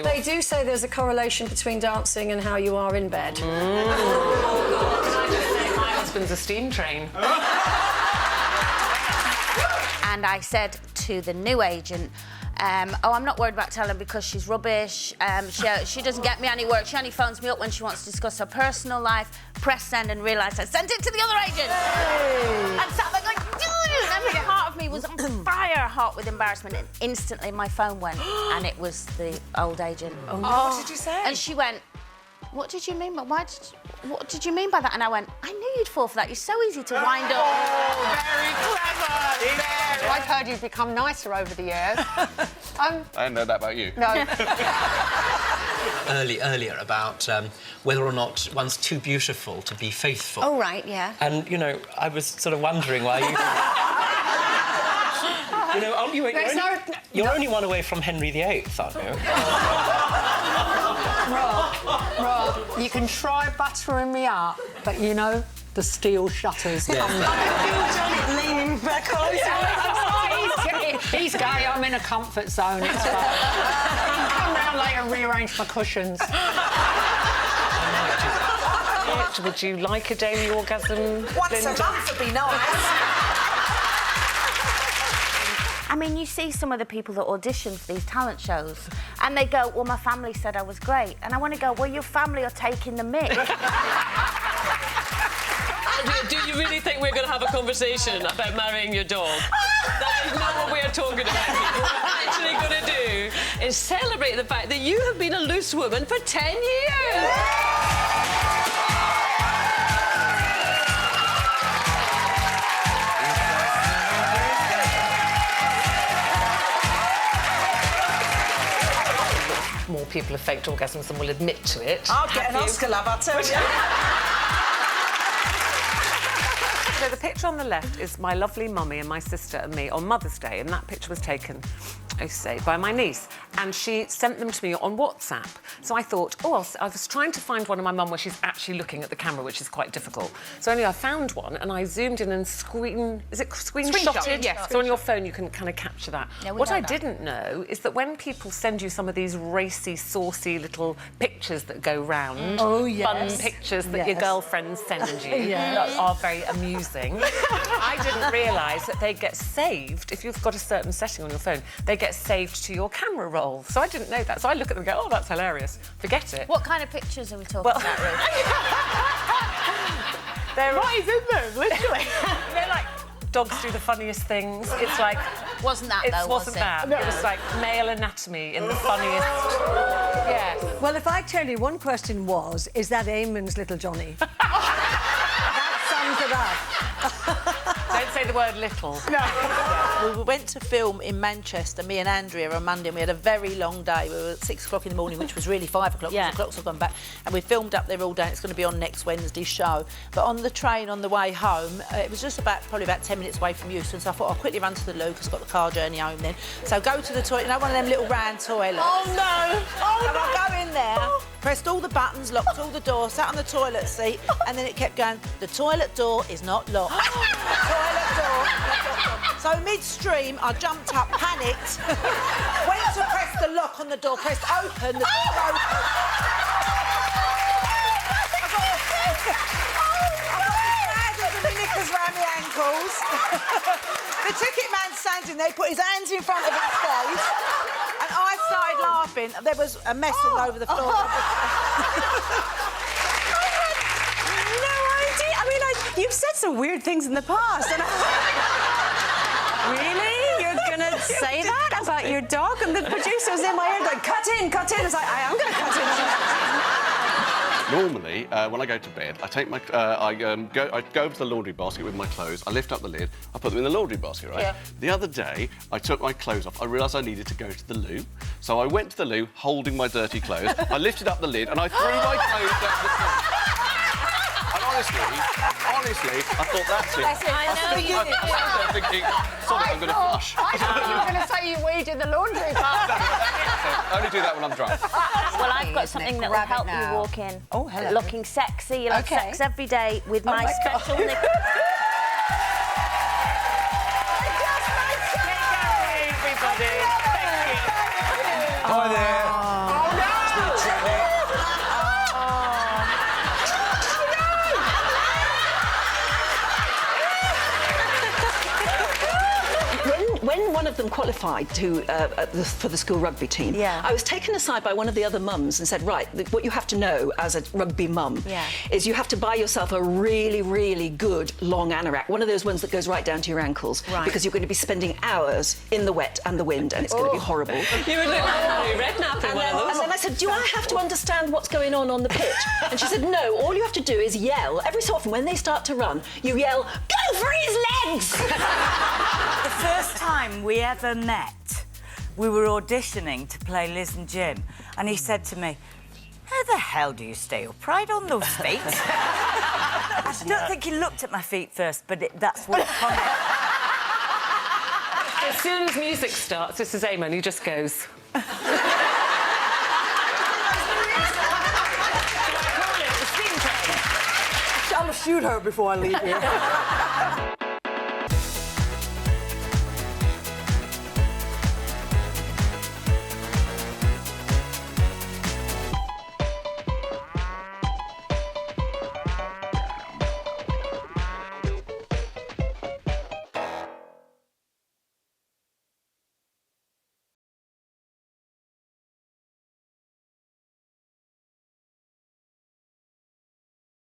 you They off. do say there's a correlation between dancing and how you are in bed. Can I just say my husband's a steam train? And I said to the new agent, oh, I'm not worried about telling because she's rubbish. She doesn't get me any work. She only phones me up when she wants to discuss her personal life. Press send and realised I sent it to the other agent. Hey. And sat there going, every part of me was on fire hot with embarrassment. And instantly my phone went and it was the old agent. Oh, no. What did you say? And she went, what did you mean? What did you mean by that? And I went, I knew you'd fall for that. You're so easy to wind up. Oh, very clever. Very. I've heard you've become nicer over the years. I didn't know that about you. No. Earlier about whether or not one's too beautiful to be faithful. Oh, right, yeah. And, you know, I was sort of wondering why you... You know, aren't you... You're only one away from Henry VIII, aren't you? Rob, you can try buttering me up, but, you know, the steel shutters come down. Leaning back on. He's gay, I'm in a comfort zone, it's fine. Come round later and rearrange my cushions. Would you like a daily orgasm, Once a month would be nice. I mean, you see some of the people that audition for these talent shows and they go, well, my family said I was great. And I want to go, well, your family are taking the mick. Do you really think we're going to have a conversation about marrying your dog? That is not what we are talking about. What we're actually going to do is celebrate the fact that you have been a loose woman for 10 years. More people have faked orgasms than will admit to it. I'll get an Oscar, love, I'll tell you. So the picture on the left is my lovely mummy and my sister and me on Mother's Day, and that picture was taken, I say, by my niece, and she sent them to me on WhatsApp. So I thought, oh, I was trying to find one of my mum where she's actually looking at the camera, which is quite difficult. So only I found one, and I zoomed in and screenshotted? Yes. So on your phone you can kind of capture that. Yeah, what I didn't know is that when people send you some of these racy, saucy little pictures that go round, fun pictures that your girlfriends send you that are very amusing, I didn't realise that they get saved. If you've got a certain setting on your phone, they get saved to your camera roll. So I didn't know that. So I look at them and go, oh, that's hilarious. Forget it. What kind of pictures are we talking about, Ruth? What is in them, literally? They're like, dogs do the funniest things. It's like... Wasn't that, though, wasn't that. No. It was like male anatomy in the funniest... Yes. Well, if I tell you one question was, is that Eamon's little Johnny? That sums it up. Don't say the word little. We went to film in Manchester, me and Andrea, on Monday, and we had a very long day. We were at 6 o'clock in the morning, which was really 5 o'clock. Yeah. The clocks have gone back. And we filmed up there all day. It's going to be on next Wednesday's show. But on the train on the way home, it was just probably about 10 minutes away from Euston, so I thought I'll quickly run to the loo because I've got the car journey home then. So go to the toilet, you know, one of them little round toilets. Oh, no. Oh, So no. I go in there, pressed all the buttons, locked all the doors, sat on the toilet seat, and then it kept going, the toilet door is not locked. Toilet door, not locked. So midstream, I jumped up, panicked, went to press the lock on the door, pressed open, the door opened. The knickers round my ankles. The ticket man standing there, put his hands in front of his face, and I started laughing. There was a mess all over the floor. No idea. I mean, you've said some weird things in the past. And really? You're gonna say that about your dog? And the producer was in my ear going, cut in, cut in. I was like, I am gonna cut in. Normally, when I go to bed, I take my... I go over to the laundry basket with my clothes, I lift up the lid, I put them in the laundry basket, right? Yeah. The other day, I took my clothes off. I realised I needed to go to the loo. So I went to the loo, holding my dirty clothes. I lifted up the lid and I threw my clothes down the sink. And honestly, I thought, that's it. I know you did. I'm thinking, sorry, I'm going to flush. I thought you were going to say you weed in the laundry basket. I only do that when I'm drunk. Well, I've got something that will help you walk in. Oh, hello. Looking sexy. You'll have sex every day with my special Everybody, thank you. Hi there. Oh, no. of them qualified for the school rugby team, I was taken aside by one of the other mums and said, right, what you have to know as a rugby mum is you have to buy yourself a really, really good long anorak, one of those ones that goes right down to your ankles, because you're going to be spending hours in the wet and the wind, and it's going to be horrible. You would look like Redknapp in one of those. And then I said, do I have to understand what's going on the pitch? And she said, no, all you have to do is yell. Every so often, when they start to run, you yell, go for his legs! The first time we ever met, we were auditioning to play Liz and Jim, and he said to me, how the hell do you stay upright on those feet? I don't think he looked at my feet first, but that's what come out. As soon as music starts, this is Eamon, he just goes. I'm gonna shoot her before I leave here.